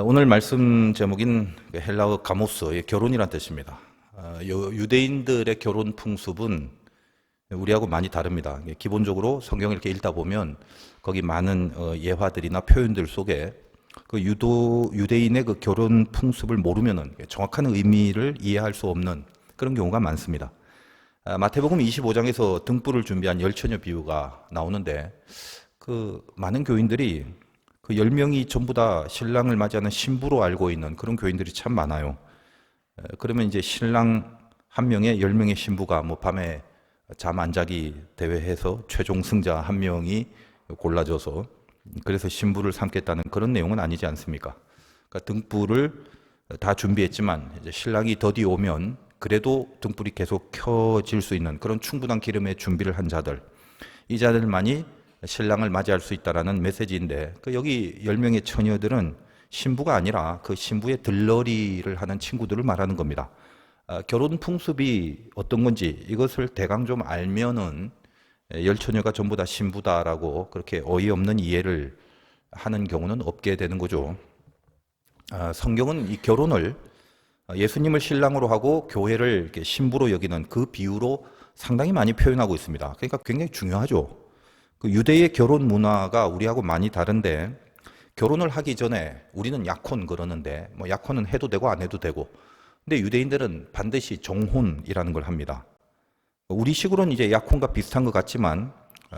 오늘 말씀 제목인 헬라어 가모스의 결혼이란 뜻입니다. 유대인들의 결혼 풍습은 우리하고 많이 다릅니다. 기본적으로 성경을 이렇게 읽다 보면 거기 많은 예화들이나 표현들 속에 그 유대인의 그 결혼 풍습을 모르면은 정확한 의미를 이해할 수 없는 그런 경우가 많습니다. 마태복음 25장에서 등불을 준비한 열처녀 비유가 나오는데 그 많은 교인들이 그 10명이 전부 다 신랑을 맞이하는 신부로 알고 있는 그런 교인들이 참 많아요. 그러면 이제 신랑 한 명에 10명의 신부가 뭐 밤에 잠 안 자기 대회해서 최종 승자 한 명이 골라져서 그래서 신부를 삼겠다는 그런 내용은 아니지 않습니까? 그러니까 등불을 다 준비했지만 이제 신랑이 더디 오면 그래도 등불이 계속 켜질 수 있는 그런 충분한 기름의 준비를 한 자들, 이 자들만이 신랑을 맞이할 수 있다라는 메시지인데, 여기 10명의 처녀들은 신부가 아니라 그 신부의 들러리를 하는 친구들을 말하는 겁니다. 결혼 풍습이 어떤 건지 이것을 대강 좀 알면은 열처녀가 전부 다 신부다라고 그렇게 어이없는 이해를 하는 경우는 없게 되는 거죠. 성경은 이 결혼을 예수님을 신랑으로 하고 교회를 이렇게 신부로 여기는 그 비유로 상당히 많이 표현하고 있습니다. 그러니까 굉장히 중요하죠. 그 유대의 결혼 문화가 우리하고 많이 다른데, 결혼을 하기 전에 우리는 약혼 그러는데 뭐 약혼은 해도 되고 안 해도 되고, 근데 유대인들은 반드시 정혼이라는 걸 합니다. 우리식으로는 이제 약혼과 비슷한 것 같지만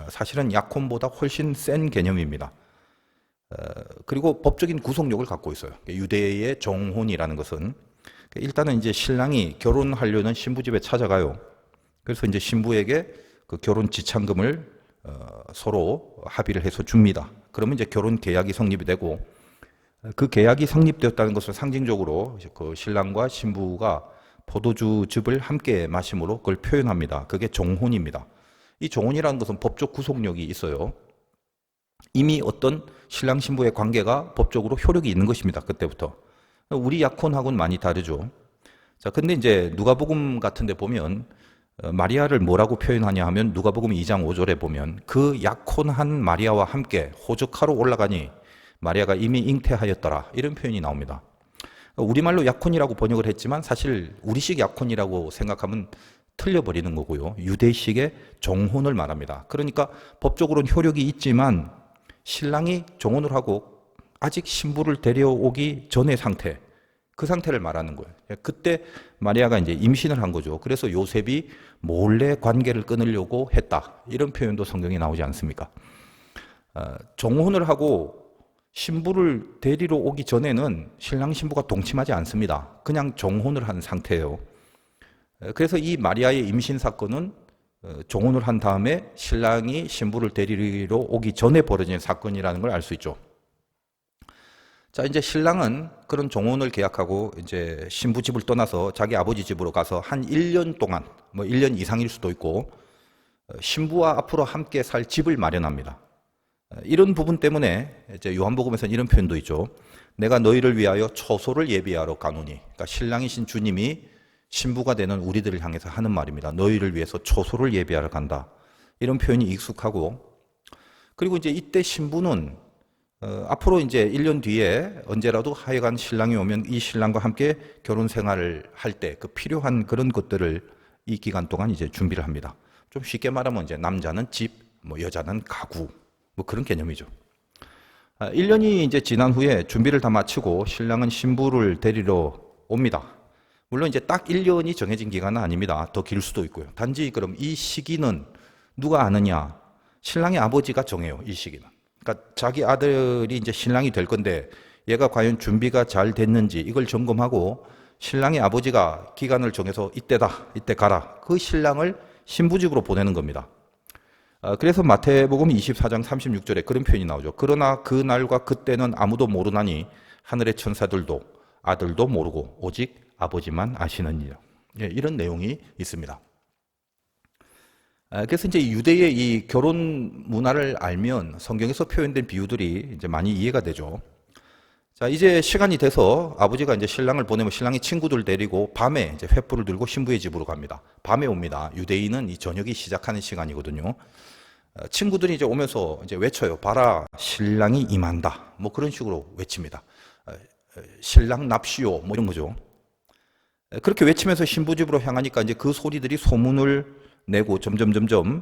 사실은 약혼보다 훨씬 센 개념입니다. 그리고 법적인 구속력을 갖고 있어요. 유대의 정혼이라는 것은 일단은 이제 신랑이 결혼하려는 신부 집에 찾아가요. 그래서 이제 신부에게 그 결혼 지참금을 서로 합의를 해서 줍니다. 그러면 이제 결혼 계약이 성립이 되고, 그 계약이 성립되었다는 것을 상징적으로 그 신랑과 신부가 포도주즙을 함께 마심으로 그걸 표현합니다. 그게 정혼입니다. 이 정혼이라는 것은 법적 구속력이 있어요. 이미 어떤 신랑 신부의 관계가 법적으로 효력이 있는 것입니다. 그때부터. 우리 약혼하고는 많이 다르죠. 자, 근데 이제 누가복음 같은 데 보면 마리아를 뭐라고 표현하냐 하면 누가복음 2장 5절에 보면 그 약혼한 마리아와 함께 호적하러 올라가니 마리아가 이미 잉태하였더라, 이런 표현이 나옵니다. 우리말로 약혼이라고 번역을 했지만 사실 우리식 약혼이라고 생각하면 틀려버리는 거고요. 유대식의 정혼을 말합니다. 그러니까 법적으로는 효력이 있지만 신랑이 정혼을 하고 아직 신부를 데려오기 전의 상태, 그 상태를 말하는 거예요. 그때 마리아가 이제 임신을 한 거죠. 그래서 요셉이 몰래 관계를 끊으려고 했다, 이런 표현도 성경에 나오지 않습니까? 정혼을 하고 신부를 데리러 오기 전에는 신랑 신부가 동침하지 않습니다. 그냥 정혼을 한 상태예요. 그래서 이 마리아의 임신 사건은 정혼을 한 다음에 신랑이 신부를 데리러 오기 전에 벌어진 사건이라는 걸 알 수 있죠. 자, 이제 신랑은 그런 정혼을 계약하고 이제 신부 집을 떠나서 자기 아버지 집으로 가서 한 1년 동안, 뭐 1년 이상일 수도 있고, 신부와 앞으로 함께 살 집을 마련합니다. 이런 부분 때문에 이제 요한복음에서는 이런 표현도 있죠. 내가 너희를 위하여 처소를 예비하러 가노니. 그러니까 신랑이신 주님이 신부가 되는 우리들을 향해서 하는 말입니다. 너희를 위해서 처소를 예비하러 간다. 이런 표현이 익숙하고, 그리고 이제 이때 신부는 앞으로 이제 1년 뒤에 언제라도 하여간 신랑이 오면 이 신랑과 함께 결혼 생활을 할 때 그 필요한 그런 것들을 이 기간 동안 이제 준비를 합니다. 좀 쉽게 말하면 이제 남자는 집, 뭐 여자는 가구, 뭐 그런 개념이죠. 1년이 이제 지난 후에 준비를 다 마치고 신랑은 신부를 데리러 옵니다. 물론 이제 딱 1년이 정해진 기간은 아닙니다. 더 길 수도 있고요. 단지 그럼 이 시기는 누가 아느냐? 신랑의 아버지가 정해요, 이 시기는. 그러니까 자기 아들이 이제 신랑이 될 건데 얘가 과연 준비가 잘 됐는지 이걸 점검하고 신랑의 아버지가 기간을 정해서 이때다, 이때 가라, 그 신랑을 신부집으로 보내는 겁니다. 그래서 마태복음 24장 36절에 그런 표현이 나오죠. 그러나 그 날과 그때는 아무도 모르나니 하늘의 천사들도 아들도 모르고 오직 아버지만 아시느니라. 예, 이런 내용이 있습니다. 그래서 이제 유대의 이 결혼 문화를 알면 성경에서 표현된 비유들이 이제 많이 이해가 되죠. 자, 이제 시간이 돼서 아버지가 이제 신랑을 보내면 신랑이 친구들 데리고 밤에 이제 횃불을 들고 신부의 집으로 갑니다. 밤에 옵니다. 유대인은 이 저녁이 시작하는 시간이거든요. 친구들이 이제 오면서 이제 외쳐요. 봐라, 신랑이 임한다. 뭐 그런 식으로 외칩니다. 신랑 납시오 뭐 이런 거죠. 그렇게 외치면서 신부 집으로 향하니까 이제 그 소리들이 소문을 내고 점점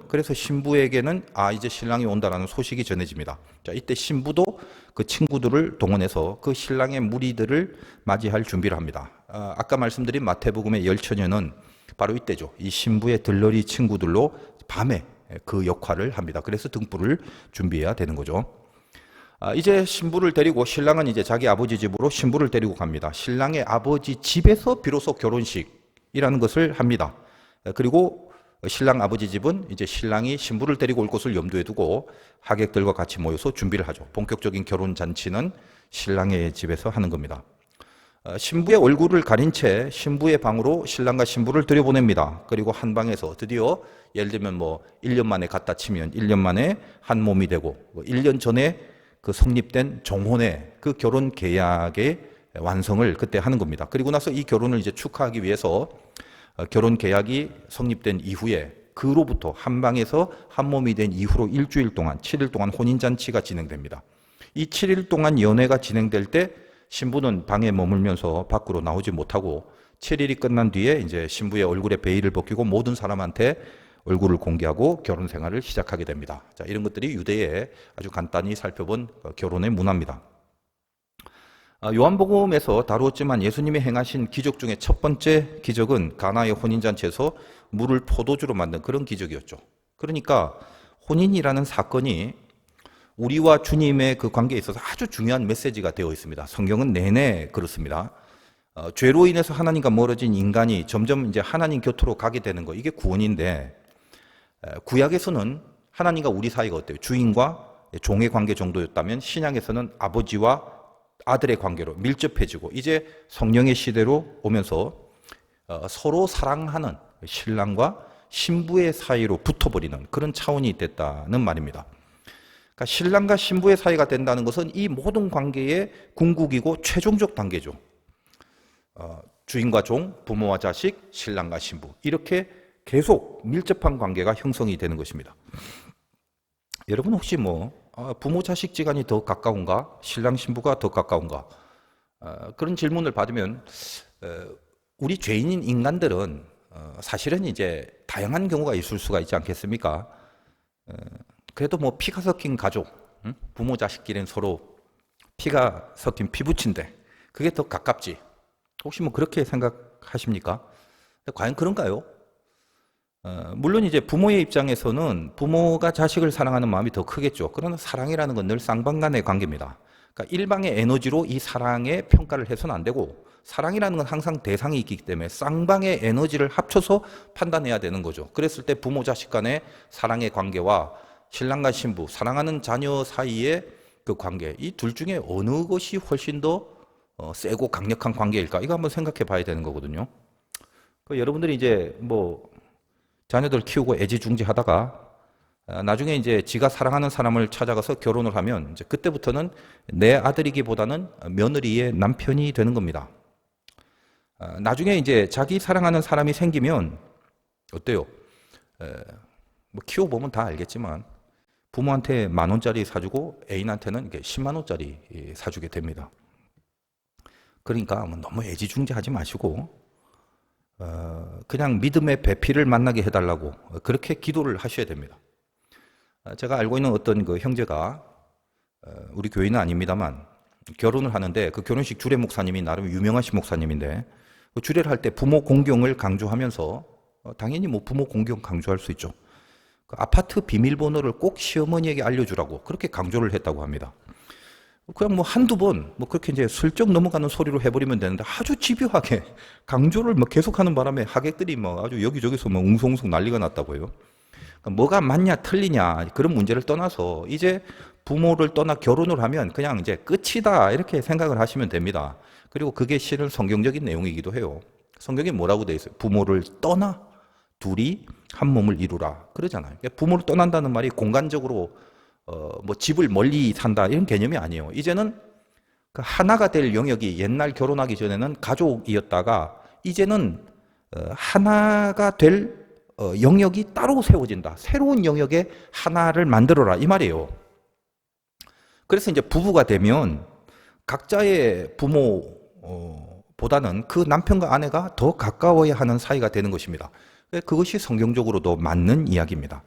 그래서 신부에게는 이제 신랑이 온다라는 소식이 전해집니다. 자, 이때 신부도 그 친구들을 동원해서 그 신랑의 무리들을 맞이할 준비를 합니다. 아까 말씀드린 마태복음의 열처녀는 바로 이때죠. 이 신부의 들러리 친구들로 밤에 그 역할을 합니다. 그래서 등불을 준비해야 되는 거죠. 이제 신부를 데리고 신랑은 이제 자기 아버지 집으로 신부를 데리고 갑니다. 신랑의 아버지 집에서 비로소 결혼식이라는 것을 합니다. 그리고 신랑 아버지 집은 이제 신랑이 신부를 데리고 올 것을 염두에 두고 하객들과 같이 모여서 준비를 하죠. 본격적인 결혼 잔치는 신랑의 집에서 하는 겁니다. 신부의 얼굴을 가린 채 신부의 방으로 신랑과 신부를 들여보냅니다. 그리고 한 방에서 드디어 예를 들면 뭐 1년 만에 갖다 치면 1년 만에 한 몸이 되고 1년 전에 그 성립된 정혼의 그 결혼 계약의 완성을 그때 하는 겁니다. 그리고 나서 이 결혼을 이제 축하하기 위해서 결혼 계약이 성립된 이후에 그로부터 한 방에서 한 몸이 된 이후로 일주일 동안 7일 동안 혼인잔치가 진행됩니다. 이 7일 동안 연애가 진행될 때 신부는 방에 머물면서 밖으로 나오지 못하고 7일이 끝난 뒤에 이제 신부의 얼굴에 베일을 벗기고 모든 사람한테 얼굴을 공개하고 결혼 생활을 시작하게 됩니다. 자, 이런 것들이 유대에 아주 간단히 살펴본 결혼의 문화입니다. 요한복음에서 다루었지만 예수님이 행하신 기적 중에 첫 번째 기적은 가나의 혼인잔치에서 물을 포도주로 만든 그런 기적이었죠. 그러니까 혼인이라는 사건이 우리와 주님의 그 관계에 있어서 아주 중요한 메시지가 되어 있습니다. 성경은 내내 그렇습니다. 죄로 인해서 하나님과 멀어진 인간이 점점 이제 하나님 곁으로 가게 되는 거, 이게 구원인데, 구약에서는 하나님과 우리 사이가 어때요? 주인과 종의 관계 정도였다면 신약에서는 아버지와 아들의 관계로 밀접해지고 이제 성령의 시대로 오면서 서로 사랑하는 신랑과 신부의 사이로 붙어버리는 그런 차원이 됐다는 말입니다. 그러니까 신랑과 신부의 사이가 된다는 것은 이 모든 관계의 궁극이고 최종적 단계죠. 주인과 종, 부모와 자식, 신랑과 신부, 이렇게 계속 밀접한 관계가 형성이 되는 것입니다. 여러분 혹시 부모 자식 지간이 더 가까운가? 신랑 신부가 더 가까운가? 그런 질문을 받으면 우리 죄인인 인간들은 사실은 이제 다양한 경우가 있을 수가 있지 않겠습니까? 그래도 피가 섞인 가족, 부모 자식끼리는 서로 피가 섞인 피부친데 그게 더 가깝지. 혹시 그렇게 생각하십니까? 과연 그런가요? 물론 이제 부모의 입장에서는 부모가 자식을 사랑하는 마음이 더 크겠죠. 그러나 사랑이라는 건 늘 쌍방간의 관계입니다. 그러니까 일방의 에너지로 이 사랑의 평가를 해서는 안 되고, 사랑이라는 건 항상 대상이 있기 때문에 쌍방의 에너지를 합쳐서 판단해야 되는 거죠. 그랬을 때 부모 자식 간의 사랑의 관계와 신랑과 신부, 사랑하는 자녀 사이의 그 관계, 이 둘 중에 어느 것이 훨씬 더 세고 강력한 관계일까? 이거 한번 생각해 봐야 되는 거거든요. 여러분들이 이제 자녀들 키우고 애지중지하다가 나중에 이제 지가 사랑하는 사람을 찾아가서 결혼을 하면 이제 그때부터는 내 아들이기보다는 며느리의 남편이 되는 겁니다. 나중에 이제 자기 사랑하는 사람이 생기면 어때요? 키워보면 다 알겠지만 부모한테 10,000원짜리 사주고 애인한테는 10만 원짜리 사주게 됩니다. 그러니까 너무 애지중지하지 마시고 그냥 믿음의 배필을 만나게 해달라고 그렇게 기도를 하셔야 됩니다. 제가 알고 있는 어떤 그 형제가 우리 교인은 아닙니다만 결혼을 하는데 그 결혼식 주례 목사님이 나름 유명하신 목사님인데 주례를 할 때 부모 공경을 강조하면서 당연히 부모 공경 강조할 수 있죠. 그 아파트 비밀번호를 꼭 시어머니에게 알려주라고 그렇게 강조를 했다고 합니다. 그냥 한두 번 그렇게 이제 슬쩍 넘어가는 소리로 해버리면 되는데 아주 집요하게 강조를 계속하는 바람에 하객들이 아주 여기저기서 웅성웅성 난리가 났다고요. 뭐가 맞냐 틀리냐 그런 문제를 떠나서 이제 부모를 떠나 결혼을 하면 그냥 이제 끝이다 이렇게 생각을 하시면 됩니다. 그리고 그게 실은 성경적인 내용이기도 해요. 성경에 뭐라고 돼 있어요? 부모를 떠나 둘이 한 몸을 이루라 그러잖아요. 부모를 떠난다는 말이 공간적으로 집을 멀리 산다 이런 개념이 아니에요. 이제는 그 하나가 될 영역이 옛날 결혼하기 전에는 가족이었다가 이제는 하나가 될 영역이 따로 세워진다. 새로운 영역에 하나를 만들어라 이 말이에요. 그래서 이제 부부가 되면 각자의 부모 보다는 그 남편과 아내가 더 가까워야 하는 사이가 되는 것입니다. 그것이 성경적으로도 맞는 이야기입니다.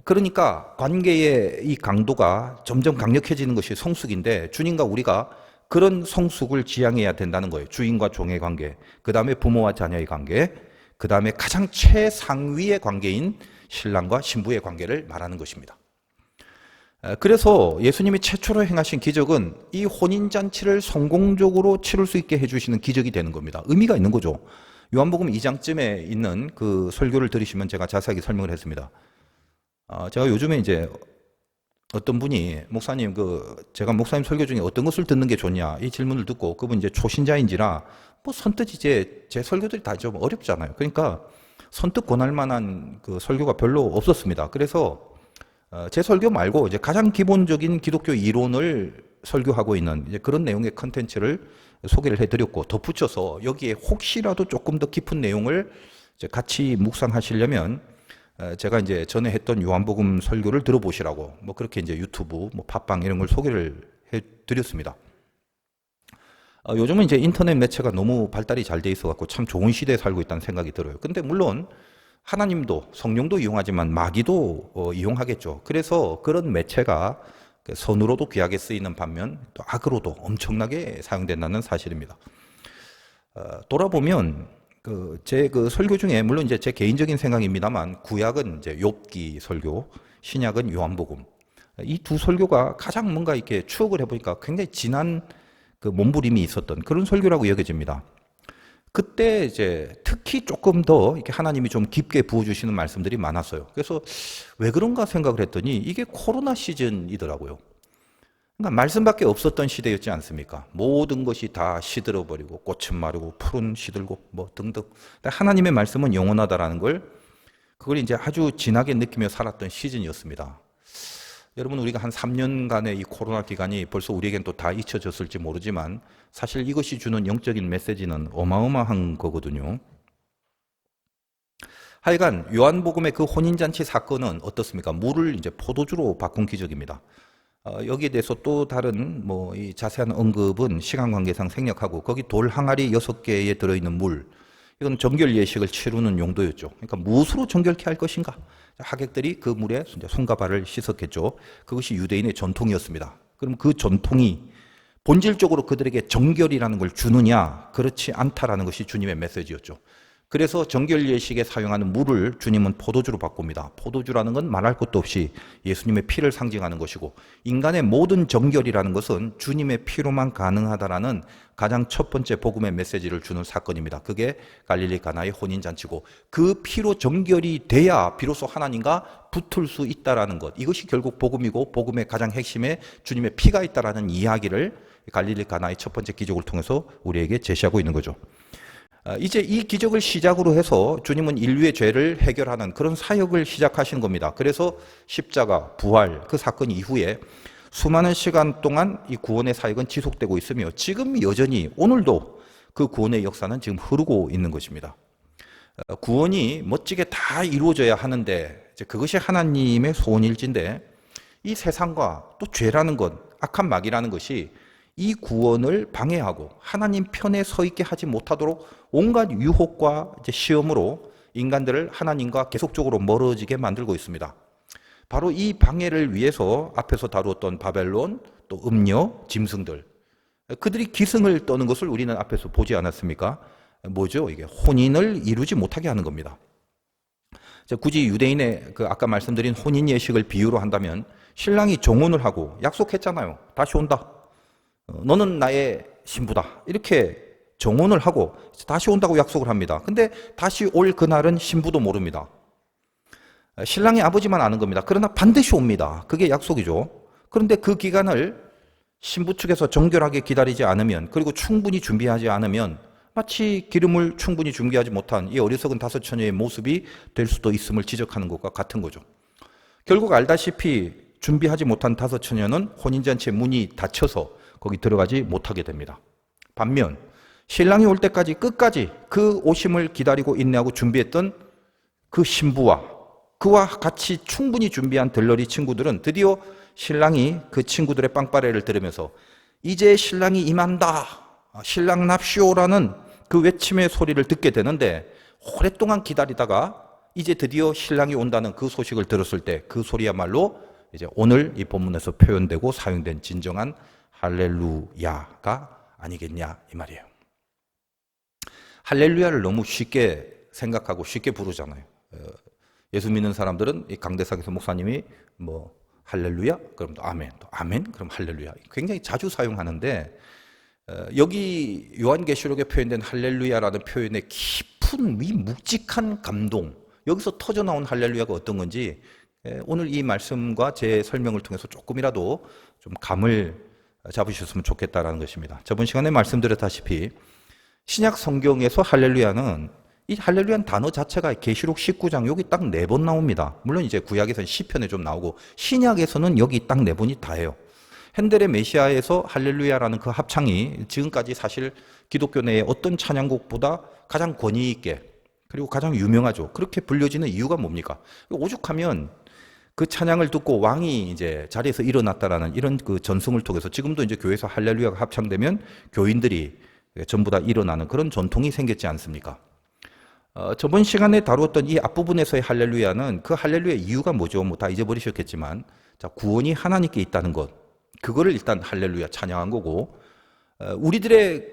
그러니까 관계의 이 강도가 점점 강력해지는 것이 성숙인데 주님과 우리가 그런 성숙을 지향해야 된다는 거예요. 주인과 종의 관계, 그 다음에 부모와 자녀의 관계, 그 다음에 가장 최상위의 관계인 신랑과 신부의 관계를 말하는 것입니다. 그래서 예수님이 최초로 행하신 기적은 이 혼인잔치를 성공적으로 치를 수 있게 해주시는 기적이 되는 겁니다. 의미가 있는 거죠. 요한복음 2장쯤에 있는 그 설교를 들으시면 제가 자세하게 설명을 했습니다. 제가 요즘에 이제 어떤 분이 목사님 제가 목사님 설교 중에 어떤 것을 듣는 게 좋냐 이 질문을 듣고 그분 이제 초신자인지라 뭐 선뜻 이제 제 설교들이 다 좀 어렵잖아요. 그러니까 선뜻 권할 만한 그 설교가 별로 없었습니다. 그래서 제 설교 말고 이제 가장 기본적인 기독교 이론을 설교하고 있는 이제 그런 내용의 컨텐츠를 소개를 해드렸고 덧붙여서 여기에 혹시라도 조금 더 깊은 내용을 이제 같이 묵상하시려면 제가 이제 전에 했던 요한복음 설교를 들어보시라고 뭐 그렇게 이제 유튜브, 뭐 팟빵 이런 걸 소개를 해드렸습니다. 요즘은 이제 인터넷 매체가 너무 발달이 잘 돼 있어갖고 참 좋은 시대에 살고 있다는 생각이 들어요. 근데 물론 하나님도 성령도 이용하지만 마귀도 이용하겠죠. 그래서 그런 매체가 선으로도 귀하게 쓰이는 반면 또 악으로도 엄청나게 사용된다는 사실입니다. 돌아보면 제 설교 중에 물론 이제 제 개인적인 생각입니다만 구약은 이제 욥기 설교, 신약은 요한복음. 이 두 설교가 가장 뭔가 이렇게 추억을 해보니까 굉장히 진한 그 몸부림이 있었던 그런 설교라고 여겨집니다. 그때 이제 특히 조금 더 이렇게 하나님이 좀 깊게 부어주시는 말씀들이 많았어요. 그래서 왜 그런가 생각을 했더니 이게 코로나 시즌이더라고요. 그러니까 말씀밖에 없었던 시대였지 않습니까? 모든 것이 다 시들어버리고 꽃은 마르고 풀은 시들고 뭐 등등. 하나님의 말씀은 영원하다라는 그걸 이제 아주 진하게 느끼며 살았던 시즌이었습니다. 여러분 우리가 한 3년간의 이 코로나 기간이 벌써 우리에겐 또 다 잊혀졌을지 모르지만 사실 이것이 주는 영적인 메시지는 어마어마한 거거든요. 하여간 요한복음의 그 혼인잔치 사건은 어떻습니까? 물을 이제 포도주로 바꾼 기적입니다. 여기에 대해서 또 다른 뭐 이 자세한 언급은 시간 관계상 생략하고 거기 돌 항아리 6개에 들어있는 물 이건 정결 예식을 치르는 용도였죠. 그러니까 무엇으로 정결케 할 것인가? 하객들이 그 물에 손과 발을 씻었겠죠. 그것이 유대인의 전통이었습니다. 그럼 그 전통이 본질적으로 그들에게 정결이라는 걸 주느냐? 그렇지 않다라는 것이 주님의 메시지였죠. 그래서 정결 예식에 사용하는 물을 주님은 포도주로 바꿉니다. 포도주라는 건 말할 것도 없이 예수님의 피를 상징하는 것이고 인간의 모든 정결이라는 것은 주님의 피로만 가능하다라는 가장 첫 번째 복음의 메시지를 주는 사건입니다. 그게 갈릴리 가나의 혼인잔치고 그 피로 정결이 돼야 비로소 하나님과 붙을 수 있다라는 것. 이것이 결국 복음이고 복음의 가장 핵심에 주님의 피가 있다라는 이야기를 갈릴리 가나의 첫 번째 기적을 통해서 우리에게 제시하고 있는 거죠. 이제 이 기적을 시작으로 해서 주님은 인류의 죄를 해결하는 그런 사역을 시작하신 겁니다. 그래서 십자가, 부활, 그 사건 이후에 수많은 시간 동안 이 구원의 사역은 지속되고 있으며 지금 여전히 오늘도 그 구원의 역사는 지금 흐르고 있는 것입니다. 구원이 멋지게 다 이루어져야 하는데 이제 그것이 하나님의 소원일진데 이 세상과 또 죄라는 것, 악한 마귀라는 것이 이 구원을 방해하고 하나님 편에 서 있게 하지 못하도록 온갖 유혹과 이제 시험으로 인간들을 하나님과 계속적으로 멀어지게 만들고 있습니다. 바로 이 방해를 위해서 앞에서 다루었던 바벨론, 또 음녀, 짐승들, 그들이 기승을 떠는 것을 우리는 앞에서 보지 않았습니까? 뭐죠? 이게 혼인을 이루지 못하게 하는 겁니다. 굳이 유대인의 그 아까 말씀드린 혼인 예식을 비유로 한다면 신랑이 정혼을 하고 약속했잖아요. 다시 온다. 너는 나의 신부다. 이렇게 정혼을 하고 다시 온다고 약속을 합니다. 근데 다시 올 그날은 신부도 모릅니다. 신랑의 아버지만 아는 겁니다. 그러나 반드시 옵니다. 그게 약속이죠. 그런데 그 기간을 신부 측에서 정결하게 기다리지 않으면 그리고 충분히 준비하지 않으면 마치 기름을 충분히 준비하지 못한 이 어리석은 다섯 처녀의 모습이 될 수도 있음을 지적하는 것과 같은 거죠. 결국 알다시피 준비하지 못한 다섯 처녀는 혼인잔치의 문이 닫혀서 거기 들어가지 못하게 됩니다. 반면 신랑이 올 때까지 끝까지 그 오심을 기다리고 인내하고 준비했던 그 신부와 그와 같이 충분히 준비한 들러리 친구들은 드디어 신랑이 그 친구들의 빵빠레를 들으면서 이제 신랑이 임한다, 신랑 납시오라는 그 외침의 소리를 듣게 되는데, 오랫동안 기다리다가 이제 드디어 신랑이 온다는 그 소식을 들었을 때 그 소리야말로 이제 오늘 이 본문에서 표현되고 사용된 진정한 할렐루야가 아니겠냐 이 말이에요. 할렐루야를 너무 쉽게 생각하고 쉽게 부르잖아요. 예수 믿는 사람들은 이 강대상에서 목사님이 뭐 할렐루야? 그럼 또 아멘, 또 아멘? 그럼 할렐루야. 굉장히 자주 사용하는데, 여기 요한계시록에 표현된 할렐루야라는 표현의 깊은 이 묵직한 감동, 여기서 터져 나온 할렐루야가 어떤 건지 오늘 이 말씀과 제 설명을 통해서 조금이라도 좀 감을 잡으셨으면 좋겠다라는 것입니다. 저번 시간에 말씀드렸다시피 신약 성경에서 할렐루야는, 이 할렐루야는 단어 자체가 계시록 19장 여기 딱 4번 나옵니다. 물론 이제 구약에서는 시편에 좀 나오고 신약에서는 여기 딱 4번이 다예요. 핸델의 메시아에서 할렐루야라는 그 합창이 지금까지 사실 기독교 내의 어떤 찬양곡보다 가장 권위 있게 그리고 가장 유명하죠. 그렇게 불려지는 이유가 뭡니까? 오죽하면 그 찬양을 듣고 왕이 이제 자리에서 일어났다라는 이런 그 전승을 통해서 지금도 이제 교회에서 할렐루야가 합창되면 교인들이 전부 다 일어나는 그런 전통이 생겼지 않습니까? 저번 시간에 다루었던 이 앞부분에서의 할렐루야는 그 할렐루야의 이유가 뭐죠? 뭐 다 잊어버리셨겠지만, 자, 구원이 하나님께 있다는 것, 그거를 일단 할렐루야 찬양한 거고, 우리들의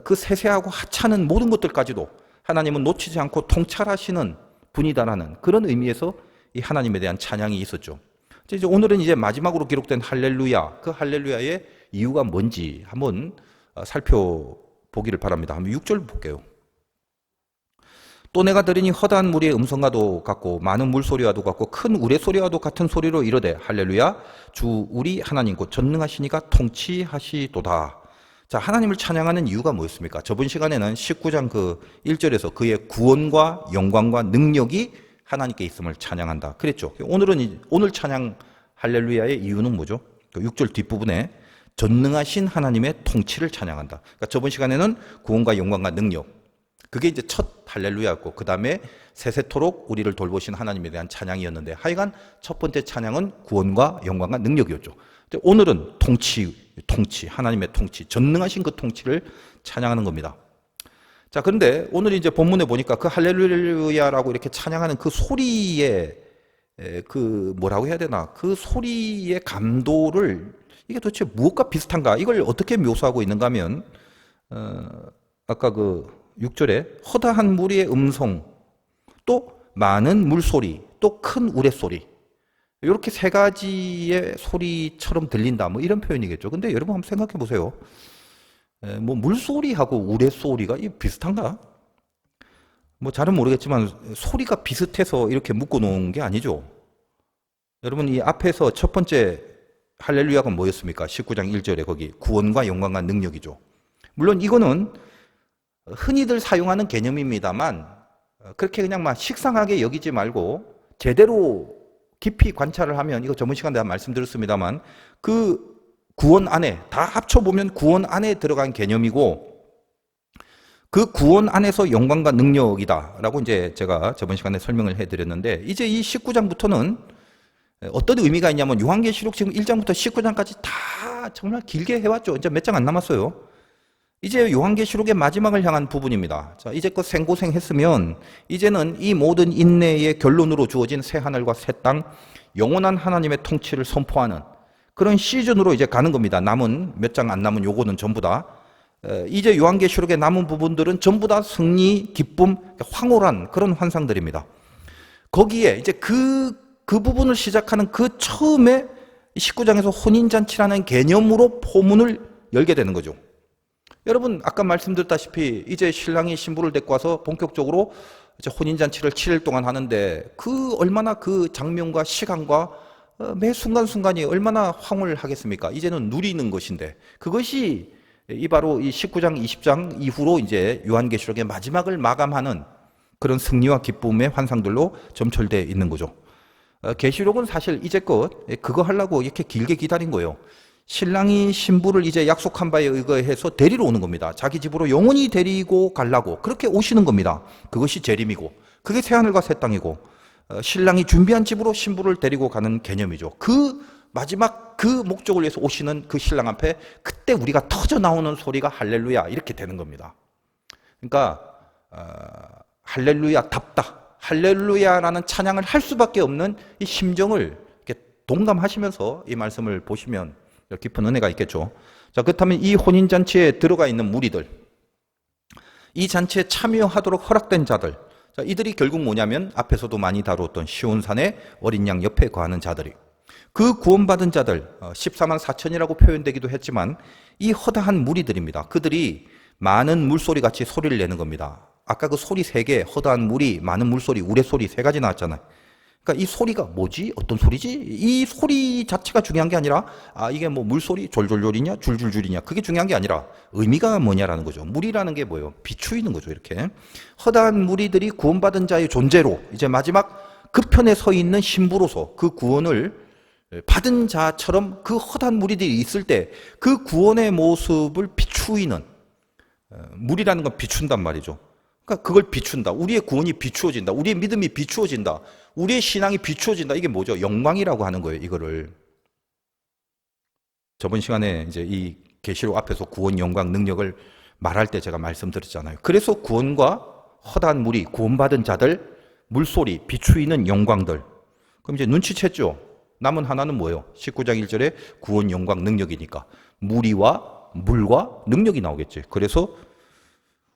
그 세세하고 하찮은 모든 것들까지도 하나님은 놓치지 않고 통찰하시는 분이다라는 그런 의미에서 이 하나님에 대한 찬양이 있었죠. 이제 오늘은 이제 마지막으로 기록된 할렐루야, 그 할렐루야의 이유가 뭔지 한번 살펴보기를 바랍니다. 한번 6절 볼게요. 또 내가 들으니 허다한 무리의 음성과도 같고 많은 물소리와도 같고 큰 우레소리와도 같은 소리로 이르되 할렐루야 주 우리 하나님 곧 전능하시니가 통치하시도다. 자, 하나님을 찬양하는 이유가 뭐였습니까? 저번 시간에는 19장 그 1절에서 그의 구원과 영광과 능력이 하나님께 있음을 찬양한다 그랬죠. 오늘은 오늘 찬양 할렐루야의 이유는 뭐죠? 6절 뒷부분에 전능하신 하나님의 통치를 찬양한다. 그러니까 저번 시간에는 구원과 영광과 능력, 그게 이제 첫 할렐루야였고, 그 다음에 세세토록 우리를 돌보신 하나님에 대한 찬양이었는데, 하여간 첫 번째 찬양은 구원과 영광과 능력이었죠. 오늘은 통치, 하나님의 통치, 전능하신 그 통치를 찬양하는 겁니다. 자, 그런데 오늘 이제 본문에 보니까 그 할렐루야라고 이렇게 찬양하는 그 소리의 그 뭐라고 해야 되나, 그 소리의 감도를 이게 도대체 무엇과 비슷한가, 이걸 어떻게 묘사하고 있는가 하면, 아까 그 6절에 허다한 무리의 음성, 또 많은 물소리, 또 큰 우레소리, 이렇게 세 가지의 소리처럼 들린다, 뭐 이런 표현이겠죠. 근데 여러분 한번 생각해 보세요. 뭐 물소리하고 우레소리가 비슷한가? 뭐 잘은 모르겠지만 소리가 비슷해서 이렇게 묶어 놓은 게 아니죠. 여러분, 이 앞에서 첫 번째 할렐루야가 뭐였습니까? 19장 1절에 거기 구원과 영광과 능력이죠. 물론 이거는 흔히들 사용하는 개념입니다만, 그렇게 그냥 막 식상하게 여기지 말고 제대로 깊이 관찰을 하면, 이거 저번 시간에 말씀드렸습니다만, 그 구원 안에 다 합쳐보면 구원 안에 들어간 개념이고, 그 구원 안에서 영광과 능력이다라고 이제 제가 저번 시간에 설명을 해드렸는데, 이제 이 19장부터는 어떤 의미가 있냐면, 요한계시록 지금 1장부터 19장까지 다 정말 길게 해왔죠. 이제 몇 장 안 남았어요. 이제 요한계시록의 마지막을 향한 부분입니다. 자, 이제껏 생고생했으면 이제는 이 모든 인내의 결론으로 주어진 새 하늘과 새 땅, 영원한 하나님의 통치를 선포하는 그런 시즌으로 이제 가는 겁니다. 남은 몇 장 안 남은 요거는 전부 다 이제 요한계시록의 남은 부분들은 전부 다 승리, 기쁨, 황홀한 그런 환상들입니다. 거기에 이제 그 부분을 시작하는 그 처음에 19장에서 혼인잔치라는 개념으로 포문을 열게 되는 거죠. 여러분, 아까 말씀드렸다시피 이제 신랑이 신부를 데리고 와서 본격적으로 이제 혼인잔치를 7일 동안 하는데, 그 얼마나 그 장면과 시간과 매 순간순간이 얼마나 황홀하겠습니까? 이제는 누리는 것인데, 그것이 바로 이 19장, 20장 이후로 이제 요한계시록의 마지막을 마감하는 그런 승리와 기쁨의 환상들로 점철되어 있는 거죠. 계시록은 사실 이제껏 그거 하려고 이렇게 길게 기다린 거예요. 신랑이 신부를 이제 약속한 바에 의거해서 데리러 오는 겁니다. 자기 집으로 영원히 데리고 가려고 그렇게 오시는 겁니다. 그것이 재림이고, 그게 새하늘과 새 땅이고, 신랑이 준비한 집으로 신부를 데리고 가는 개념이죠. 그 마지막 그 목적을 위해서 오시는 그 신랑 앞에 그때 우리가 터져 나오는 소리가 할렐루야 이렇게 되는 겁니다. 그러니까 할렐루야답다, 할렐루야라는 찬양을 할 수밖에 없는 이 심정을 이렇게 동감하시면서 이 말씀을 보시면 깊은 은혜가 있겠죠. 자, 그렇다면 이 혼인잔치에 들어가 있는 무리들, 이 잔치에 참여하도록 허락된 자들, 자, 이들이 결국 뭐냐면 앞에서도 많이 다루었던 시온산의 어린 양 옆에 거하는 자들이, 그 구원받은 자들 14만 4천이라고 표현되기도 했지만 이 허다한 무리들입니다. 그들이 많은 물소리 같이 소리를 내는 겁니다. 아까 그 소리 세 개, 허다한 무리, 많은 물소리, 우레소리 세 가지 나왔잖아요. 그러니까 이 소리가 뭐지? 어떤 소리지? 이 소리 자체가 중요한 게 아니라 이게 뭐 물소리 졸졸졸이냐 줄줄줄이냐 그게 중요한 게 아니라 의미가 뭐냐라는 거죠. 무리라는 게 뭐예요? 비추이는 거죠. 이렇게 허다한 무리들이 구원받은 자의 존재로 이제 마지막 그 편에 서 있는 신부로서 그 구원을 받은 자처럼 그 허다한 무리들이 있을 때 그 구원의 모습을 비추이는, 무리라는 건 비춘단 말이죠. 그러니까 그걸 비춘다. 우리의 구원이 비추어진다. 우리의 믿음이 비추어진다. 우리의 신앙이 비추어진다. 이게 뭐죠? 영광이라고 하는 거예요. 이거를 저번 시간에 이제 이 계시록 앞에서 구원, 영광, 능력을 말할 때 제가 말씀드렸잖아요. 그래서 구원과 허다한 무리, 구원받은 자들, 물소리, 비추이는 영광들. 그럼 이제 눈치챘죠? 남은 하나는 뭐예요? 19장 1절에 구원, 영광, 능력이니까 무리와 물과 능력이 나오겠지. 그래서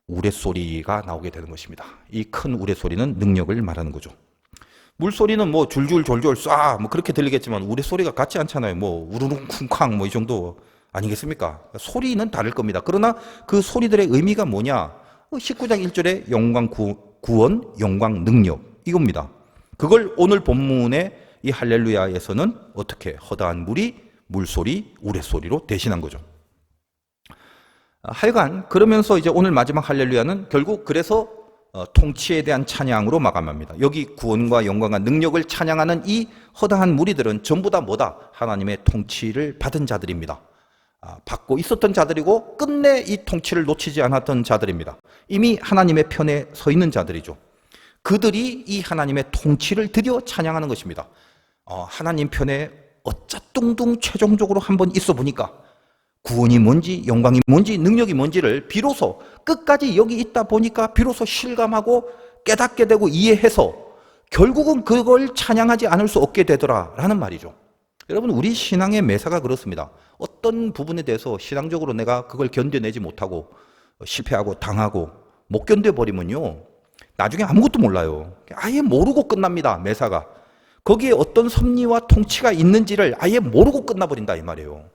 우레소리가 나오게 되는 것입니다. 이 큰 우레소리는 능력을 말하는 거죠. 물소리는 뭐 줄줄 졸졸 쏴 뭐 그렇게 들리겠지만 우레소리가 같지 않잖아요. 뭐 우르릉 쿵쾅 뭐 이 정도 아니겠습니까? 소리는 다를 겁니다. 그러나 그 소리들의 의미가 뭐냐? 19장 1절에 영광, 구원, 영광, 능력 이겁니다. 그걸 오늘 본문의 이 할렐루야에서는 어떻게 허다한 물이 물소리, 우레소리로 대신한 거죠. 하여간 그러면서 이제 오늘 마지막 할렐루야는 결국 그래서 통치에 대한 찬양으로 마감합니다. 여기 구원과 영광과 능력을 찬양하는 이 허다한 무리들은 전부 다 뭐다? 하나님의 통치를 받은 자들입니다. 받고 있었던 자들이고 끝내 이 통치를 놓치지 않았던 자들입니다. 이미 하나님의 편에 서 있는 자들이죠. 그들이 이 하나님의 통치를 드디어 찬양하는 것입니다. 하나님 편에 어짜뚱뚱 최종적으로 한번 있어 보니까 구원이 뭔지, 영광이 뭔지, 능력이 뭔지를 비로소 끝까지 여기 있다 보니까 비로소 실감하고 깨닫게 되고 이해해서 결국은 그걸 찬양하지 않을 수 없게 되더라라는 말이죠. 여러분, 우리 신앙의 매사가 그렇습니다. 어떤 부분에 대해서 신앙적으로 내가 그걸 견뎌내지 못하고 실패하고 당하고 못 견뎌버리면요, 나중에 아무것도 몰라요. 아예 모르고 끝납니다, 매사가. 거기에 어떤 섭리와 통치가 있는지를 아예 모르고 끝나버린다 이 말이에요.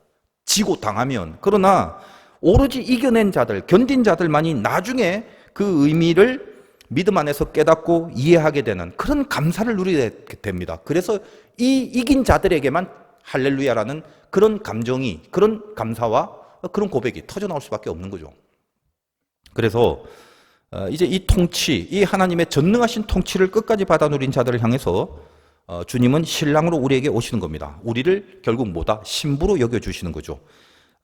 지고 당하면. 그러나 오로지 이겨낸 자들, 견딘 자들만이 나중에 그 의미를 믿음 안에서 깨닫고 이해하게 되는 그런 감사를 누리게 됩니다. 그래서 이 이긴 자들에게만 할렐루야라는 그런 감정이, 그런 감사와 그런 고백이 터져 나올 수밖에 없는 거죠. 그래서 이제 이 통치, 이 하나님의 전능하신 통치를 끝까지 받아 누린 자들을 향해서 주님은 신랑으로 우리에게 오시는 겁니다. 우리를 결국 뭐다? 신부로 여겨주시는 거죠.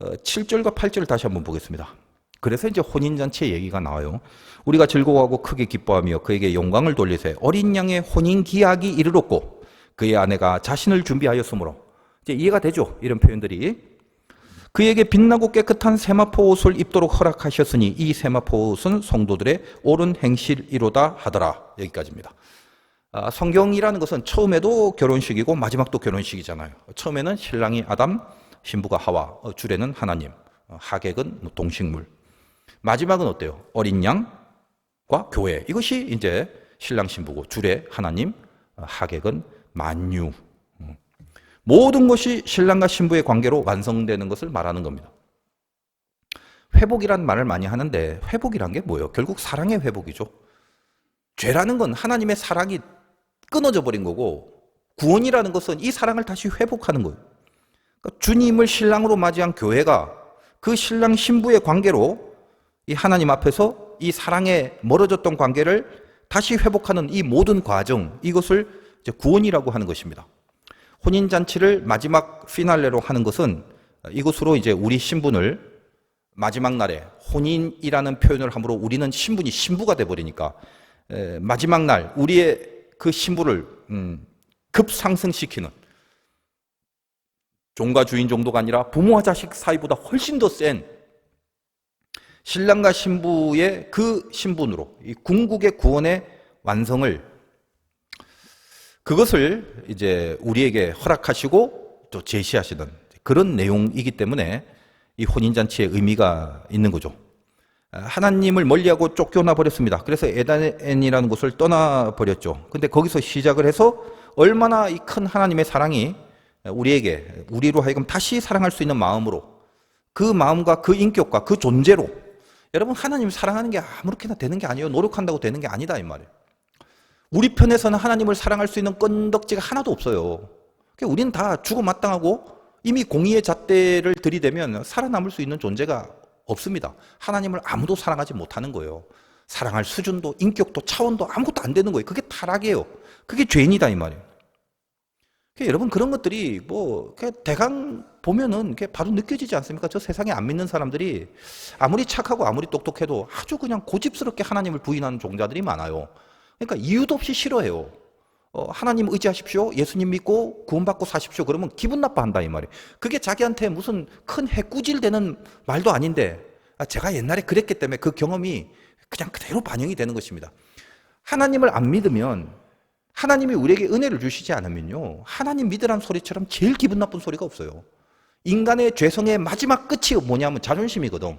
7절과 8절을 다시 한번 보겠습니다. 그래서 이제 혼인잔치의 얘기가 나와요. 우리가 즐거워하고 크게 기뻐하며 그에게 영광을 돌리세 어린 양의 혼인 기약이 이르렀고 그의 아내가 자신을 준비하였으므로. 이제 이해가 되죠? 이런 표현들이. 그에게 빛나고 깨끗한 세마포 옷을 입도록 허락하셨으니 이 세마포 옷은 성도들의 옳은 행실이로다 하더라. 여기까지입니다. 성경이라는 것은 처음에도 결혼식이고 마지막도 결혼식이잖아요. 처음에는 신랑이 아담, 신부가 하와, 주례는 하나님, 하객은 동식물. 마지막은 어때요? 어린 양과 교회. 이것이 이제 신랑 신부고 주례 하나님, 하객은 만유. 모든 것이 신랑과 신부의 관계로 완성되는 것을 말하는 겁니다. 회복이란 말을 많이 하는데 회복이란 게 뭐예요? 결국 사랑의 회복이죠. 죄라는 건 하나님의 사랑이 끊어져 버린 거고 구원이라는 것은 이 사랑을 다시 회복하는 거예요. 그러니까 주님을 신랑으로 맞이한 교회가 그 신랑 신부의 관계로 이 하나님 앞에서 이 사랑에 멀어졌던 관계를 다시 회복하는 이 모든 과정, 이것을 이제 구원이라고 하는 것입니다. 혼인잔치를 마지막 피날레로 하는 것은 이것으로 이제 우리 신분을 마지막 날에 혼인이라는 표현을 함으로 우리는 신분이 신부가 돼버리니까 마지막 날 우리의 그 신부를 급상승시키는, 종과 주인 정도가 아니라 부모와 자식 사이보다 훨씬 더 센 신랑과 신부의 그 신분으로 이 궁극의 구원의 완성을 그것을 이제 우리에게 허락하시고 또 제시하시는 그런 내용이기 때문에 이 혼인잔치의 의미가 있는 거죠. 하나님을 멀리하고 쫓겨나 버렸습니다. 그래서 에덴이라는 곳을 떠나 버렸죠. 근데 거기서 시작을 해서 얼마나 이 큰 하나님의 사랑이 우리로 하여금 다시 사랑할 수 있는 마음으로 그 마음과 그 인격과 그 존재로 여러분 하나님을 사랑하는 게 아무렇게나 되는 게 아니에요. 노력한다고 되는 게 아니다 이 말이에요. 우리 편에서는 하나님을 사랑할 수 있는 건덕지가 하나도 없어요. 우리는 다 죽어마땅하고 이미 공의의 잣대를 들이대면 살아남을 수 있는 존재가 없습니다. 하나님을 아무도 사랑하지 못하는 거예요. 사랑할 수준도 인격도 차원도 아무것도 안 되는 거예요. 그게 타락이에요. 그게 죄인이다 이 말이에요. 여러분 그런 것들이 대강 보면은 바로 느껴지지 않습니까? 저 세상에 안 믿는 사람들이 아무리 착하고 아무리 똑똑해도 아주 그냥 고집스럽게 하나님을 부인하는 종자들이 많아요. 그러니까 이유도 없이 싫어해요. 하나님 의지하십시오. 예수님 믿고 구원받고 사십시오. 그러면 기분 나빠한다 이 말이에요. 그게 자기한테 무슨 큰 해꾸질되는 말도 아닌데 제가 옛날에 그랬기 때문에 그 경험이 그냥 그대로 반영이 되는 것입니다. 하나님을 안 믿으면 하나님이 우리에게 은혜를 주시지 않으면요 하나님 믿으라는 소리처럼 제일 기분 나쁜 소리가 없어요. 인간의 죄성의 마지막 끝이 뭐냐면 자존심이거든.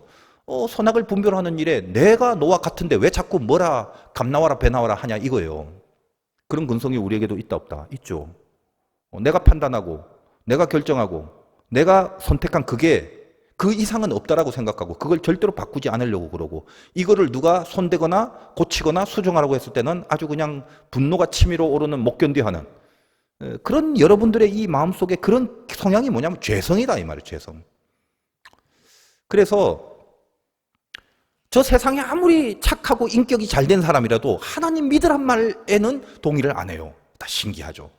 선악을 분별하는 일에 내가 너와 같은데 왜 자꾸 뭐라 감나와라 배나와라 하냐 이거예요. 그런 근성이 우리에게도 있다 없다? 있죠. 내가 판단하고 내가 결정하고 내가 선택한 그게 그 이상은 없다라고 생각하고 그걸 절대로 바꾸지 않으려고 그러고 이거를 누가 손대거나 고치거나 수정하라고 했을 때는 아주 그냥 분노가 치밀어 오르는 못 견디하는 그런 여러분들의 이 마음속에 그런 성향이 뭐냐면 죄성이다 이 말이에요. 죄성. 그래서 저 세상에 아무리 착하고 인격이 잘된 사람이라도 하나님 믿으란 말에는 동의를 안 해요. 다 신기하죠.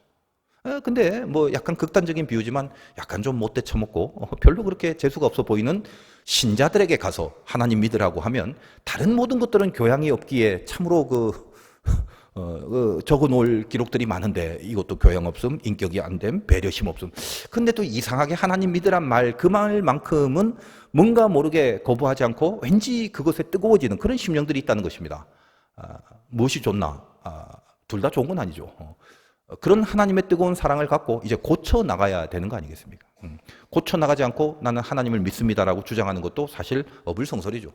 근데 약간 극단적인 비유지만 약간 좀 못돼 처먹고 별로 그렇게 재수가 없어 보이는 신자들에게 가서 하나님 믿으라고 하면 다른 모든 것들은 교양이 없기에 참으로 적어놓을 기록들이 많은데 이것도 교양 없음, 인격이 안 됨, 배려심 없음. 근데 또 이상하게 하나님 믿으란 말, 그 말만큼은 뭔가 모르게 거부하지 않고 왠지 그것에 뜨거워지는 그런 심령들이 있다는 것입니다. 무엇이 좋나? 둘 다 좋은 건 아니죠. 그런 하나님의 뜨거운 사랑을 갖고 이제 고쳐 나가야 되는 거 아니겠습니까? 고쳐 나가지 않고 나는 하나님을 믿습니다라고 주장하는 것도 사실 어불성설이죠.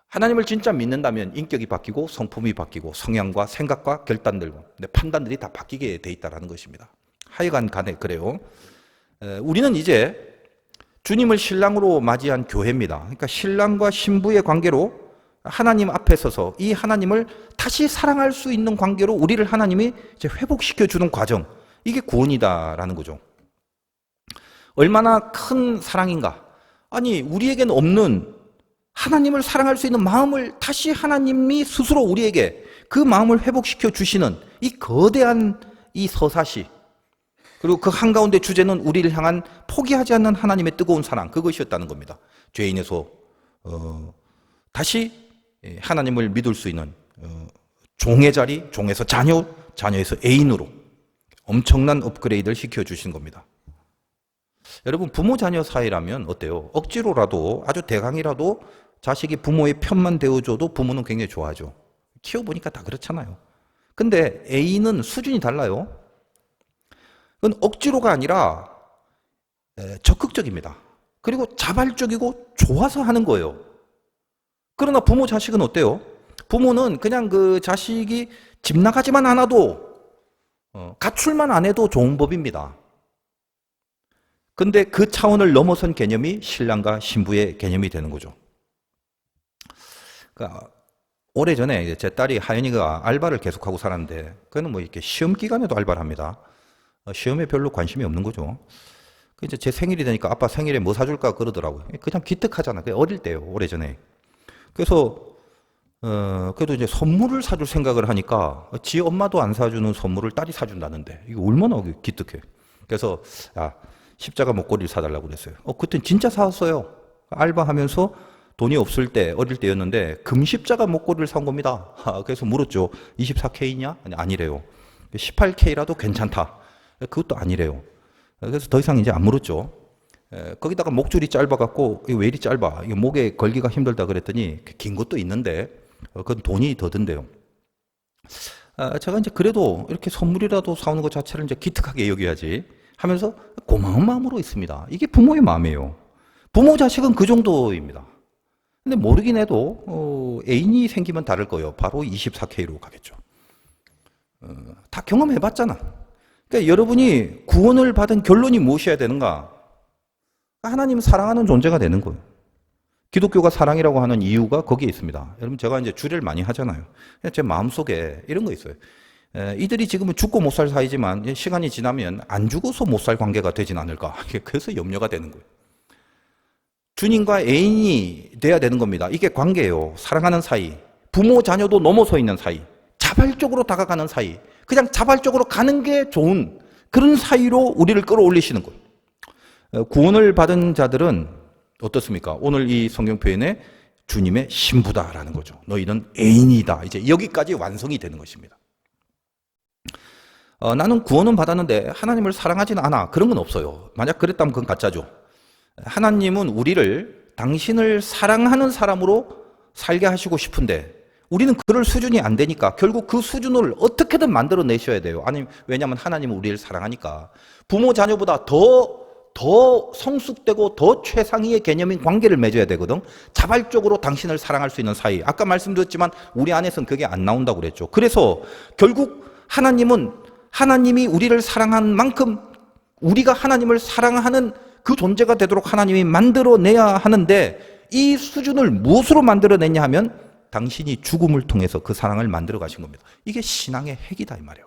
하나님을 진짜 믿는다면 인격이 바뀌고 성품이 바뀌고 성향과 생각과 결단들과 판단들이 다 바뀌게 돼 있다는 것입니다. 하여간 간에 그래요. 우리는 이제 주님을 신랑으로 맞이한 교회입니다. 그러니까 신랑과 신부의 관계로 하나님 앞에 서서 이 하나님을 다시 사랑할 수 있는 관계로 우리를 하나님이 이제 회복시켜 주는 과정, 이게 구원이다라는 거죠. 얼마나 큰 사랑인가. 아니 우리에게는 없는 하나님을 사랑할 수 있는 마음을 다시 하나님이 스스로 우리에게 그 마음을 회복시켜 주시는 이 거대한 이 서사시, 그리고 그 한가운데 주제는 우리를 향한 포기하지 않는 하나님의 뜨거운 사랑, 그것이었다는 겁니다. 죄인에서 다시 하나님을 믿을 수 있는 종의 자리, 종에서 자녀, 자녀에서 애인으로 엄청난 업그레이드를 시켜주신 겁니다. 여러분 부모 자녀 사이라면 어때요? 억지로라도 아주 대강이라도 자식이 부모의 편만 대어줘도 부모는 굉장히 좋아하죠. 키워보니까 다 그렇잖아요. 근데 애인은 수준이 달라요. 그건 억지로가 아니라 적극적입니다. 그리고 자발적이고 좋아서 하는 거예요. 그러나 부모 자식은 어때요? 부모는 그냥 그 자식이 집 나가지만 않아도 가출만 안 해도 좋은 법입니다. 근데 그 차원을 넘어선 개념이 신랑과 신부의 개념이 되는 거죠. 그러니까 오래전에 제 딸이 하연이가 알바를 계속하고 살았는데 그는 이렇게 시험 기간에도 알바를 합니다. 시험에 별로 관심이 없는 거죠. 이제 제 생일이 되니까 아빠 생일에 뭐 사줄까 그러더라고요. 그냥 기특하잖아. 어릴 때요, 오래전에. 그래서 그래도 이제 선물을 사줄 생각을 하니까 지 엄마도 안 사주는 선물을 딸이 사준다는데 이게 얼마나 기특해. 그래서 십자가 목걸이를 사달라고 그랬어요. 그땐 진짜 사왔어요. 알바하면서 돈이 없을 때, 어릴 때였는데 금십자가 목걸이를 산 겁니다. 그래서 물었죠. 24K냐? 아니래요. 18K라도 괜찮다. 그것도 아니래요. 그래서 더 이상 이제 안 물었죠. 거기다가 목줄이 짧아갖고 이게 왜 이리 짧아? 이게 목에 걸기가 힘들다 그랬더니 긴 것도 있는데 그건 돈이 더 든대요. 제가 이제 그래도 이렇게 선물이라도 사오는 것 자체를 이제 기특하게 여겨야지 하면서 고마운 마음으로 있습니다. 이게 부모의 마음이에요. 부모 자식은 그 정도입니다. 근데 모르긴 해도 애인이 생기면 다를 거예요. 바로 24K로 가겠죠. 다 경험해봤잖아. 그러니까 여러분이 구원을 받은 결론이 무엇이어야 되는가? 하나님 사랑하는 존재가 되는 거예요. 기독교가 사랑이라고 하는 이유가 거기에 있습니다. 여러분 제가 이제 주례를 많이 하잖아요. 제 마음속에 이런 거 있어요. 이들이 지금은 죽고 못 살 사이지만 시간이 지나면 안 죽어서 못 살 관계가 되진 않을까. 그래서 염려가 되는 거예요. 주님과 애인이 돼야 되는 겁니다. 이게 관계예요. 사랑하는 사이, 부모 자녀도 넘어서 있는 사이, 자발적으로 다가가는 사이, 그냥 자발적으로 가는 게 좋은 그런 사이로 우리를 끌어올리시는 거예요. 구원을 받은 자들은 어떻습니까? 오늘 이 성경 표현에 주님의 신부다라는 거죠. 너희는 애인이다. 이제 여기까지 완성이 되는 것입니다. 나는 구원은 받았는데 하나님을 사랑하지는 않아. 그런 건 없어요. 만약 그랬다면 그건 가짜죠. 하나님은 우리를 당신을 사랑하는 사람으로 살게 하시고 싶은데 우리는 그럴 수준이 안 되니까 결국 그 수준을 어떻게든 만들어 내셔야 돼요. 아니, 왜냐하면 하나님은 우리를 사랑하니까 부모 자녀보다 더 성숙되고 더 최상위의 개념인 관계를 맺어야 되거든. 자발적으로 당신을 사랑할 수 있는 사이. 아까 말씀드렸지만 우리 안에서는 그게 안 나온다고 그랬죠. 그래서 결국 하나님이 우리를 사랑한 만큼 우리가 하나님을 사랑하는 그 존재가 되도록 하나님이 만들어내야 하는데 이 수준을 무엇으로 만들어냈냐 하면 당신이 죽음을 통해서 그 사랑을 만들어 가신 겁니다. 이게 신앙의 핵이다 이 말이에요.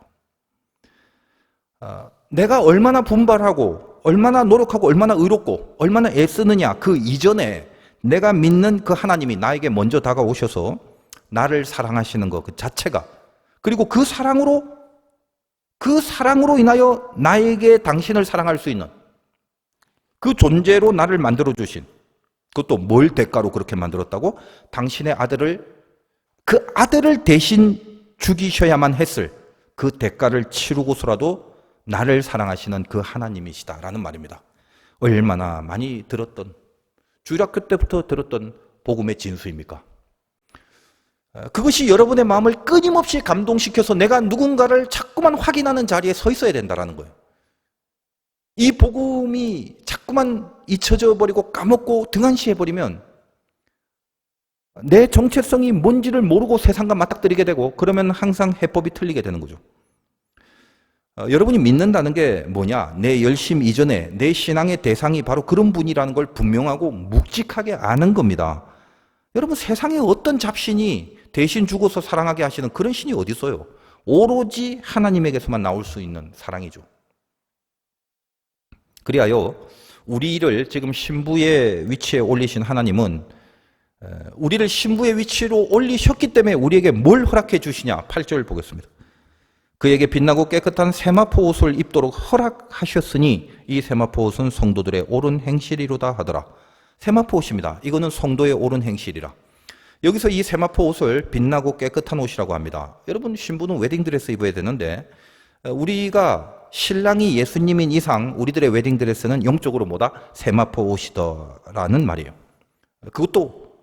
내가 얼마나 분발하고 얼마나 노력하고 얼마나 의롭고 얼마나 애쓰느냐 그 이전에 내가 믿는 그 하나님이 나에게 먼저 다가오셔서 나를 사랑하시는 것 그 자체가 그리고 그 사랑으로 인하여 나에게 당신을 사랑할 수 있는 그 존재로 나를 만들어주신 그것도 뭘 대가로 그렇게 만들었다고? 당신의 그 아들을 대신 죽이셔야만 했을 그 대가를 치르고서라도 나를 사랑하시는 그 하나님이시다라는 말입니다. 얼마나 많이 들었던 주일학교 때부터 들었던 복음의 진수입니까? 그것이 여러분의 마음을 끊임없이 감동시켜서 내가 누군가를 자꾸만 확인하는 자리에 서 있어야 된다는 거예요. 이 복음이 자꾸만 잊혀져 버리고 까먹고 등한시해버리면 내 정체성이 뭔지를 모르고 세상과 맞닥뜨리게 되고 그러면 항상 해법이 틀리게 되는 거죠. 여러분이 믿는다는 게 뭐냐? 내 열심 이전에 내 신앙의 대상이 바로 그런 분이라는 걸 분명하고 묵직하게 아는 겁니다. 여러분 세상에 어떤 잡신이 대신 죽어서 사랑하게 하시는 그런 신이 어디 있어요? 오로지 하나님에게서만 나올 수 있는 사랑이죠. 그리하여 우리를 지금 신부의 위치에 올리신 하나님은 우리를 신부의 위치로 올리셨기 때문에 우리에게 뭘 허락해 주시냐? 8절 보겠습니다. 그에게 빛나고 깨끗한 세마포 옷을 입도록 허락하셨으니 이 세마포 옷은 성도들의 옳은 행실이로다 하더라. 세마포 옷입니다. 이거는 성도의 옳은 행실이라. 여기서 이 세마포 옷을 빛나고 깨끗한 옷이라고 합니다. 여러분 신부는 웨딩드레스 입어야 되는데 우리가 신랑이 예수님인 이상 우리들의 웨딩드레스는 영적으로 뭐다? 세마포 옷이다라는 말이에요. 그것도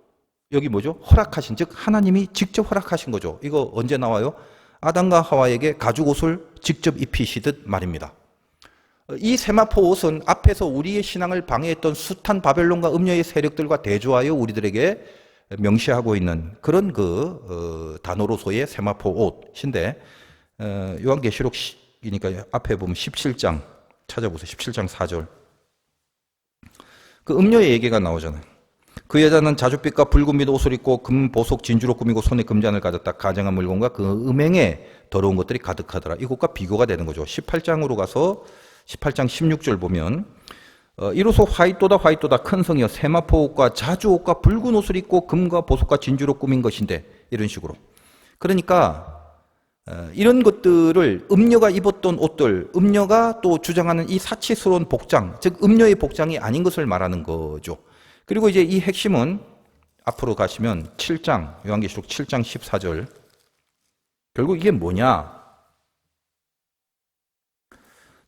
여기 뭐죠? 허락하신, 즉 하나님이 직접 허락하신 거죠. 이거 언제 나와요? 아담과 하와에게 가죽 옷을 직접 입히시듯 말입니다. 이 세마포 옷은 앞에서 우리의 신앙을 방해했던 숱한 바벨론과 음녀의 세력들과 대조하여 우리들에게 명시하고 있는 그런 단어로서의 세마포 옷인데 요한계시록이니까 앞에 보면 17장 찾아보세요. 17장 4절. 그 음녀의 얘기가 나오잖아요. 그 여자는 자줏빛과 붉은 빛 옷을 입고 금 보석 진주로 꾸미고 손에 금잔을 가졌다. 가증한 물건과 그 음행에 더러운 것들이 가득하더라. 이것과 비교가 되는 거죠. 18장으로 가서 18장 16절 보면 이로써 화이토다 큰 성이여 세마포 옷과 자주 옷과 붉은 옷을 입고 금과 보석과 진주로 꾸민 것인데 이런 식으로. 그러니까 이런 것들을 음녀가 입었던 옷들, 음녀가 또 주장하는 이 사치스러운 복장, 즉 음녀의 복장이 아닌 것을 말하는 거죠. 그리고 이제 이 핵심은 앞으로 가시면 7장, 요한계시록 7장 14절. 결국 이게 뭐냐?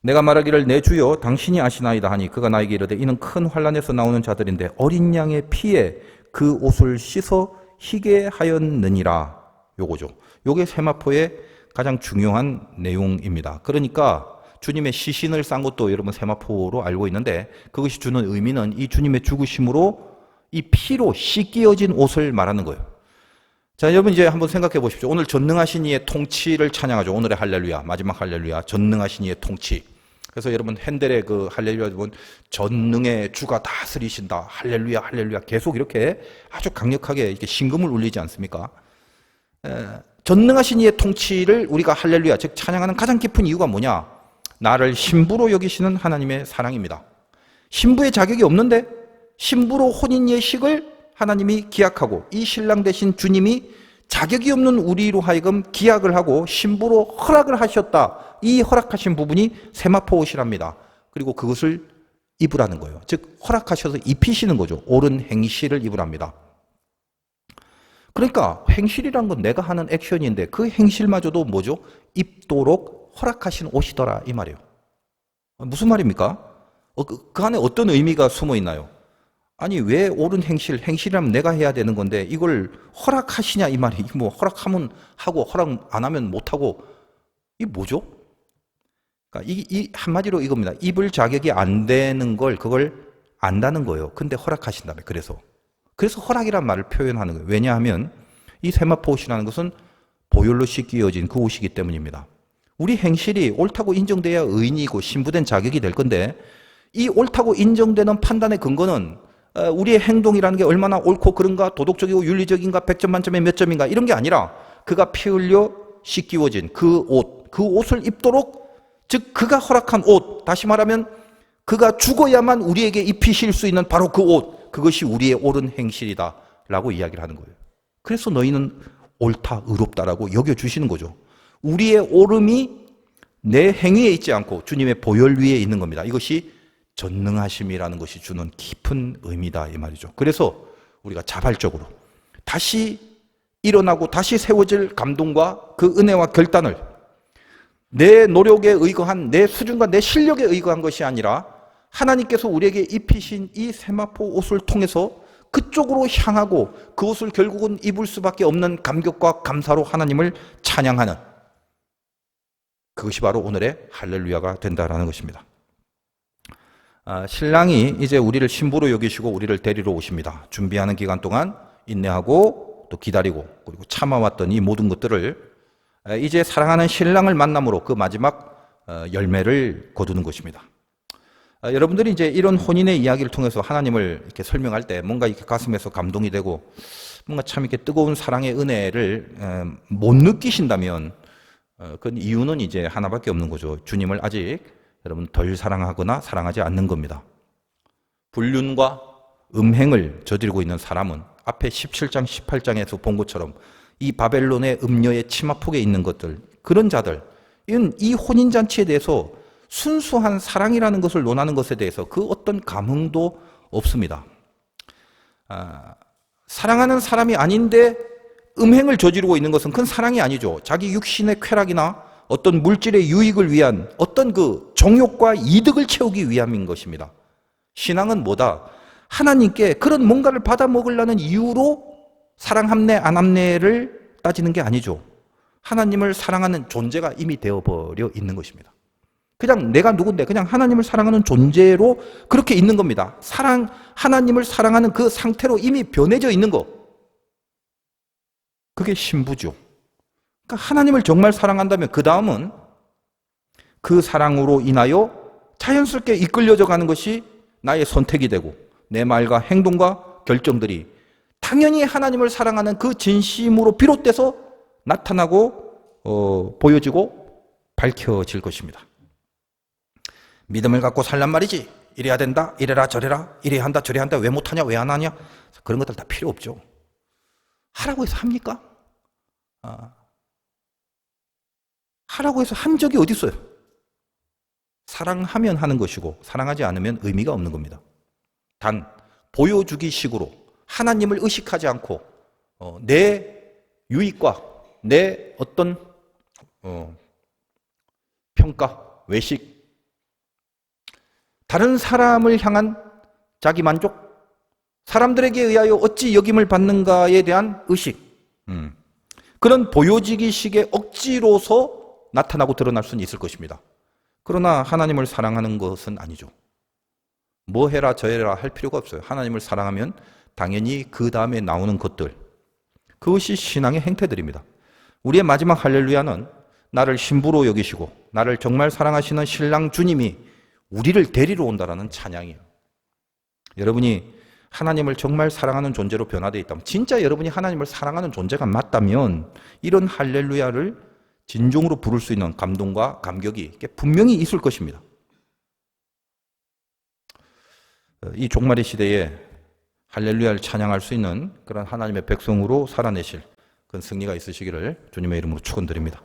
내가 말하기를 내 주여 당신이 아시나이다 하니 그가 나에게 이르되 이는 큰 환란에서 나오는 자들인데 어린 양의 피에 그 옷을 씻어 희게 하였느니라. 요거죠. 요게 세마포의 가장 중요한 내용입니다. 그러니까 주님의 시신을 싼 것도 여러분 세마포로 알고 있는데 그것이 주는 의미는 이 주님의 죽으심으로 이 피로 씻겨진 옷을 말하는 거예요. 자, 여러분 이제 한번 생각해 보십시오. 오늘 전능하신 이의 통치를 찬양하죠. 오늘의 할렐루야, 마지막 할렐루야, 전능하신 이의 통치. 그래서 여러분 핸델의 그 할렐루야 보면 전능의 주가 다스리신다. 할렐루야, 할렐루야. 계속 이렇게 아주 강력하게 이렇게 신금을 울리지 않습니까? 전능하신 이의 통치를 우리가 할렐루야, 즉 찬양하는 가장 깊은 이유가 뭐냐? 나를 신부로 여기시는 하나님의 사랑입니다. 신부의 자격이 없는데 신부로 혼인 예식을 하나님이 기약하고 이 신랑 대신 주님이 자격이 없는 우리로 하여금 기약을 하고 신부로 허락을 하셨다. 이 허락하신 부분이 세마포 옷이랍니다. 그리고 그것을 입으라는 거예요. 즉 허락하셔서 입히시는 거죠. 옳은 행실을 입으랍니다. 그러니까 행실이란 건 내가 하는 액션인데 그 행실마저도 뭐죠? 입도록 허락하신 옷이더라 이 말이에요. 무슨 말입니까? 그 안에 어떤 의미가 숨어 있나요? 아니 왜 옳은 행실이라면 내가 해야 되는 건데 이걸 허락하시냐 이 말이. 뭐 허락하면 하고 허락 안 하면 못 하고 이게 뭐죠? 그러니까 이 한마디로 이겁니다. 입을 자격이 안 되는 걸 그걸 안다는 거예요. 근데 허락하신다며. 그래서 허락이란 말을 표현하는 거예요. 왜냐하면 이 세마포 옷이라는 것은 보혈로 씻기어진 그 옷이기 때문입니다. 우리 행실이 옳다고 인정돼야 의인이고 신부된 자격이 될 건데 이 옳다고 인정되는 판단의 근거는 우리의 행동이라는 게 얼마나 옳고 그른가, 도덕적이고 윤리적인가, 100점 만점에 몇 점인가 이런 게 아니라 그가 피 흘려 씻기워진 그 옷, 그 옷을 입도록, 즉 그가 허락한 옷, 다시 말하면 그가 죽어야만 우리에게 입히실 수 있는 바로 그 옷, 그것이 우리의 옳은 행실이다 라고 이야기를 하는 거예요. 그래서 너희는 옳다, 의롭다라고 여겨주시는 거죠. 우리의 옳음이 내 행위에 있지 않고 주님의 보혈 위에 있는 겁니다. 이것이 전능하심이라는 것이 주는 깊은 의미다 이 말이죠. 그래서 우리가 자발적으로 다시 일어나고 다시 세워질 감동과 그 은혜와 결단을 내 노력에 의거한 내 수준과 내 실력에 의거한 것이 아니라 하나님께서 우리에게 입히신 이 세마포 옷을 통해서 그쪽으로 향하고 그 옷을 결국은 입을 수밖에 없는 감격과 감사로 하나님을 찬양하는 그것이 바로 오늘의 할렐루야가 된다라는 것입니다. 신랑이 이제 우리를 신부로 여기시고 우리를 데리러 오십니다. 준비하는 기간 동안 인내하고 또 기다리고 그리고 참아왔던 이 모든 것들을 이제 사랑하는 신랑을 만남으로 그 마지막 열매를 거두는 것입니다. 여러분들이 이제 이런 혼인의 이야기를 통해서 하나님을 이렇게 설명할 때 뭔가 이렇게 가슴에서 감동이 되고 뭔가 참 이렇게 뜨거운 사랑의 은혜를 못 느끼신다면 그 이유는 이제 하나밖에 없는 거죠. 주님을 아직 여러분 덜 사랑하거나 사랑하지 않는 겁니다. 불륜과 음행을 저지르고 있는 사람은 앞에 17장, 18장에서 본 것처럼 이 바벨론의 음녀의 치마폭에 있는 것들, 그런 자들, 이건 이 혼인잔치에 대해서 순수한 사랑이라는 것을 논하는 것에 대해서 그 어떤 감흥도 없습니다. 사랑하는 사람이 아닌데 음행을 저지르고 있는 것은 그건 사랑이 아니죠. 자기 육신의 쾌락이나 어떤 물질의 유익을 위한 어떤 그 정욕과 이득을 채우기 위함인 것입니다. 신앙은 뭐다? 하나님께 그런 뭔가를 받아 먹으려는 이유로 사랑함내 안 함내를 따지는 게 아니죠. 하나님을 사랑하는 존재가 이미 되어버려 있는 것입니다. 그냥 내가 누군데 그냥 하나님을 사랑하는 존재로 그렇게 있는 겁니다. 하나님을 사랑하는 그 상태로 이미 변해져 있는 거. 그게 신부죠. 그러니까 하나님을 정말 사랑한다면 그 다음은 그 사랑으로 인하여 자연스럽게 이끌려져 가는 것이 나의 선택이 되고 내 말과 행동과 결정들이 당연히 하나님을 사랑하는 그 진심으로 비롯돼서 나타나고 보여지고 밝혀질 것입니다. 믿음을 갖고 살란 말이지. 이래야 된다, 이래라 저래라, 이래야 한다 저래야 한다, 왜 못하냐 왜 안 하냐 그런 것들 다 필요 없죠. 하라고 해서 합니까? 하라고 해서 한 적이 어디 있어요? 사랑하면 하는 것이고 사랑하지 않으면 의미가 없는 겁니다. 단 보여주기 식으로 하나님을 의식하지 않고 내 유익과 내 어떤 평가, 외식 다른 사람을 향한 자기 만족, 사람들에게 의하여 어찌 여김을 받는가에 대한 의식, 그런 보여지기식의 억지로서 나타나고 드러날 수는 있을 것입니다. 그러나 하나님을 사랑하는 것은 아니죠. 뭐 해라 저 해라 할 필요가 없어요. 하나님을 사랑하면 당연히 그 다음에 나오는 것들, 그것이 신앙의 행태들입니다. 우리의 마지막 할렐루야는 나를 신부로 여기시고 나를 정말 사랑하시는 신랑 주님이 우리를 데리러 온다라는 찬양이에요. 여러분이 하나님을 정말 사랑하는 존재로 변화되어 있다면, 진짜 여러분이 하나님을 사랑하는 존재가 맞다면 이런 할렐루야를 진정으로 부를 수 있는 감동과 감격이 분명히 있을 것입니다. 이 종말의 시대에 할렐루야를 찬양할 수 있는 그런 하나님의 백성으로 살아내실 그런 승리가 있으시기를 주님의 이름으로 축원드립니다.